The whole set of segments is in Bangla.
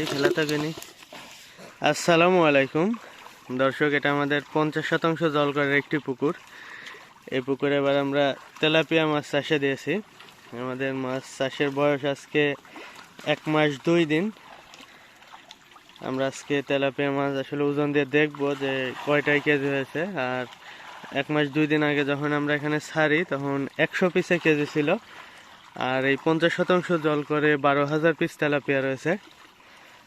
এই খেলা থাকে নি। আসসালামু আলাইকুম দর্শক, এটা আমাদের 50% জল করার একটি পুকুর। এই পুকুরে এবার আমরা তেলাপিয়া মাছ চাষে দিয়েছি। আমাদের মাছ চাষের বয়স আজকে 1 মাস 2 দিন। আমরা আজকে তেলাপিয়া মাছ আসলে ওজন দিয়ে দেখবো যে কয়টাই কেজি হয়েছে। আর 1 মাস 2 দিন আগে যখন আমরা এখানে ছাড়ি তখন 100 পিসে কেজি ছিল। আর এই 50% জল করে 12,000 পিস তেলাপিয়া রয়েছে।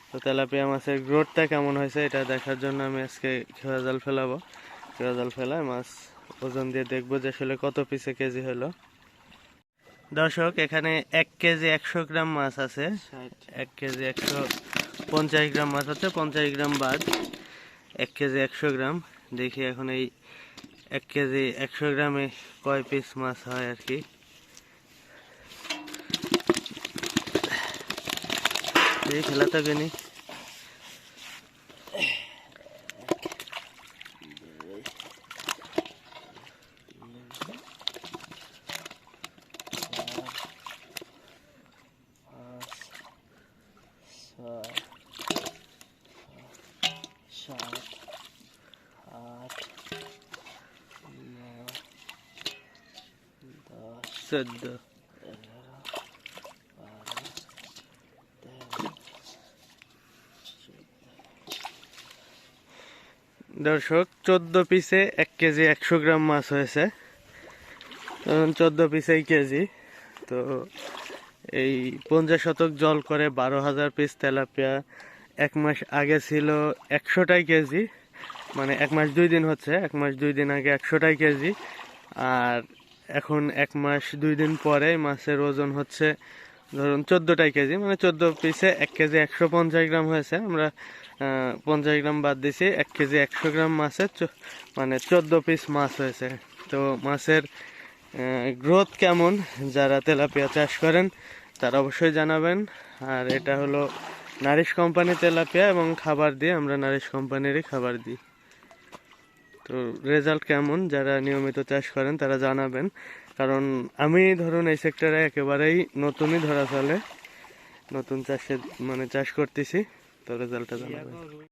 তো তেলাপিয়া মাছের গ্রোথটা কেমন হয়েছে এটা দেখার জন্য আমি আজকে খেয়া জাল ফেলাবো। খেয়া জাল ফেলায় মাছ ওজন দিয়ে দেখবো যে আসলে কত পিসে কেজি হলো। দর্শক, এখানে 1 কেজি 100 গ্রাম মাছ আছে। 1 কেজি 150 গ্রাম মাছ হচ্ছে, 50 গ্রাম বাদ 1 কেজি 100 গ্রাম। দেখি এখন এই 1 কেজি 100 গ্রামে কয় পিস মাছ হয় আর কি। এই খেলা থাকে নি। দর্শক, 14 পিসে 1 কেজি 100 গ্রাম মাছ হয়েছে। 14 পিসেই কেজি। তো এই 50 শতক জল করে 12,000 পিস তেলাপিয়া 1 মাস আগে ছিল 100টাই কেজি। মানে 1 মাস 2 দিন হচ্ছে, 1 মাস 2 দিন আগে 100টাই কেজি। আর এখন 1 মাস 2 দিন পরে মাছের ওজন হচ্ছে ধরুন 14টাই কেজি, মানে 14 পিসে 1 কেজি 150 গ্রাম হয়েছে। আমরা 50 গ্রাম বাদ দিছি, 1 কেজি 100 গ্রাম মাছের মানে 14 পিস মাছ হয়েছে। তো মাছের গ্রোথ কেমন যারা তেলাপিয়া চাষ করেন তারা অবশ্যই জানাবেন। আর এটা হলো নারিশ কোম্পানি তেলাপিয়া, এবং খাবার দিয়ে আমরা নারিশ কোম্পানিরই খাবার দিই। তো রেজাল্ট কেমন যারা নিয়মিত চাষ করেন তারা জানাবেন। কারণ আমি ধরুন এই সেক্টরে একেবারেই নতুনই ধরা চলে, নতুন চাষে মানে চাষ করতেছি। তো রেজাল্টটা জানাবেন।